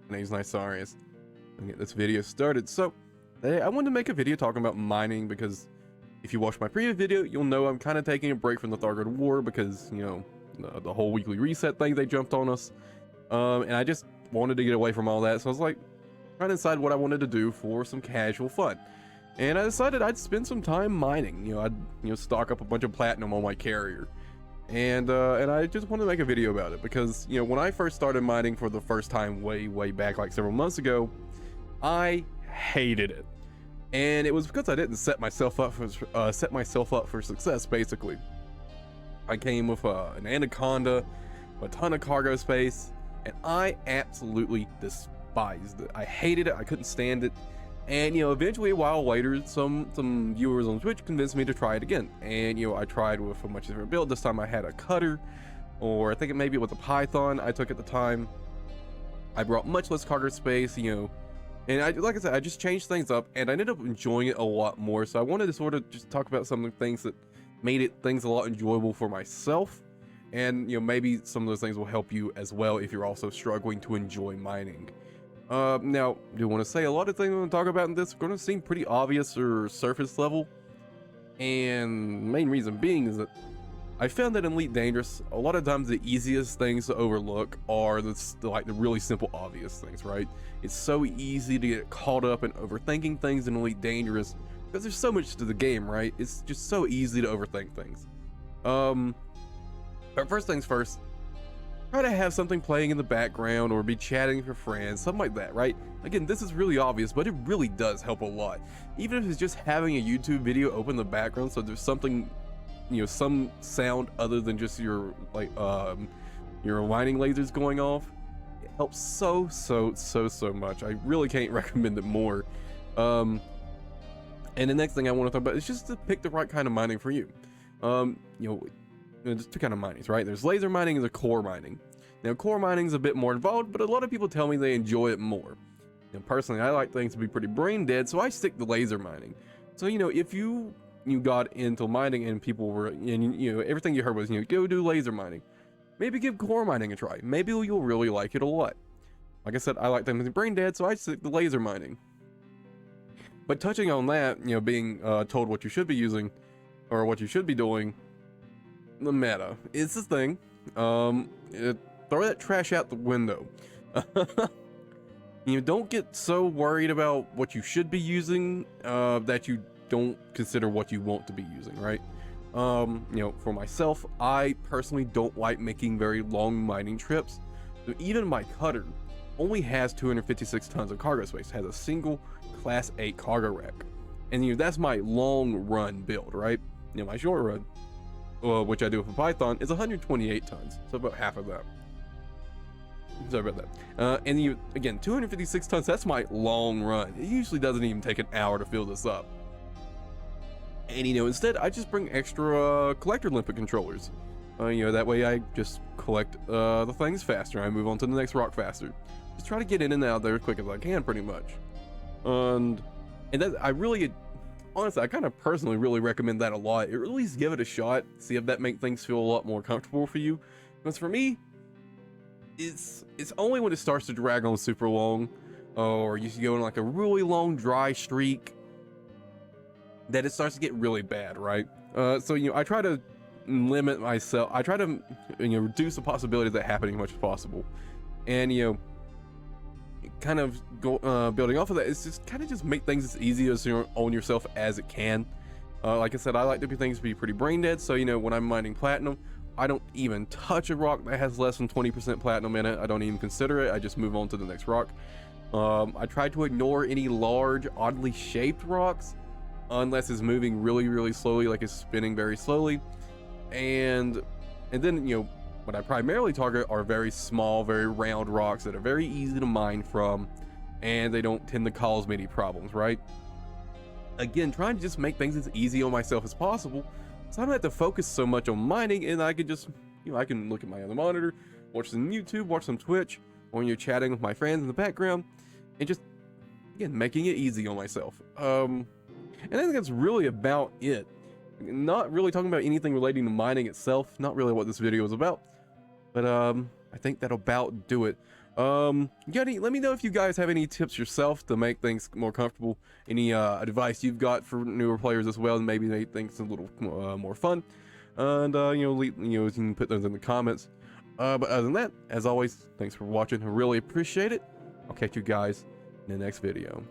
My name's Nysarius. I'll get this video started. So, today I wanted to make a video talking about mining because if you watched my previous video, you'll know I'm kind of taking a break from the Thargoid War because, you know, the whole weekly reset thing they jumped on us. And I just wanted to get away from all that. So I was like, trying to decide what I wanted to do for some casual fun. And I decided I'd spend some time mining. I'd stock up a bunch of platinum on my carrier. And I just wanted to make a video about it because, when I first started mining for the first time way back, like several months ago, I hated it. And it was because I didn't set myself up for success. Basically, I came with an Anaconda, a ton of cargo space, and I absolutely despised it. I hated it. I couldn't stand it. And eventually, a while later, some viewers on Twitch convinced me to try it again. And I tried with a much different build. This time I had a cutter, or I think maybe it was a Python I took at the time. I brought much less cargo space, and like I said, I just changed things up, and I ended up enjoying it a lot more. So I wanted to sort of just talk about some of the things that made things a lot enjoyable for myself, and maybe some of those things will help you as well if you're also struggling to enjoy mining. Now, I do want to say a lot of things I'm going to talk about in this are going to seem pretty obvious or surface level, and the main reason being is that I found that in Elite Dangerous, a lot of times the easiest things to overlook are the really simple, obvious things, right? It's so easy to get caught up in overthinking things in Elite Dangerous because there's so much to the game, right? It's just so easy to overthink things. But first things first, try to have something playing in the background or be chatting with your friends, something like that, right? Again, this is really obvious, but it really does help a lot. Even if it's just having a YouTube video open in the background so there's something, some sound other than just your mining lasers going off, it helps so much. I really can't recommend it more. And the next thing I want to talk about is just to pick the right kind of mining for you. There's two kind of minings, right? There's laser mining and there's core mining. Now, core mining is a bit more involved, but a lot of people tell me they enjoy it more. Personally, I like things to be pretty brain dead, so I stick to laser mining. So, if you got into mining and people were, and everything you heard was, go do laser mining, maybe give core mining a try. Maybe you'll really like it a lot. Like I said, I like things to be brain dead, so I stick to laser mining. But touching on that, being told what you should be using or what you should be doing, the meta, it's this thing. Throw that trash out the window. Don't get so worried about what you should be using that you don't consider what you want to be using, right? For myself, I personally don't like making very long mining trips. So even my cutter only has 256 tons of cargo space, has a single class 8 cargo rack. And that's my long run build, right? My short run, which I do with a Python, is 128 tons, so about half of that. Sorry about that. And again, 256 tons, that's my long run. It usually doesn't even take an hour to fill this up. And instead, I just bring extra collector limpet controllers. That way I just collect the things faster. I move on to the next rock faster. Just try to get in and out there as quick as I can, pretty much. And that honestly, I kind of personally really recommend that a lot. At least give it a shot, see if that makes things feel a lot more comfortable for you. Because for me, it's only when it starts to drag on super long, or you go in like a really long dry streak, that it starts to get really bad, right? So I try to limit myself. I try to reduce the possibility of that happening as much as possible, and kind of building off of that, it's just kind of just make things as easy as on yourself as it can. Like I said, I like to be things to be pretty brain dead. So when I'm mining platinum, I don't even touch a rock that has less than 20% platinum in it. I don't even consider it. I just move on to the next rock. I try to ignore any large, oddly shaped rocks unless it's moving really slowly, like it's spinning very slowly. And then what I primarily target are very small, very round rocks that are very easy to mine from, and they don't tend to cause me any problems, right? Again, trying to just make things as easy on myself as possible, so I don't have to focus so much on mining, and I can just, I can look at my other monitor, watch some YouTube, watch some Twitch, or when you're chatting with my friends in the background, and just, again, making it easy on myself. And I think that's really about it. Not really talking about anything relating to mining itself, not really what this video is about, but I think that'll about do it. Let me know if you guys have any tips yourself to make things more comfortable. Any advice you've got for newer players as well, and maybe make things a little more fun. And you can put those in the comments. But other than that, as always, thanks for watching. I really appreciate it. I'll catch you guys in the next video.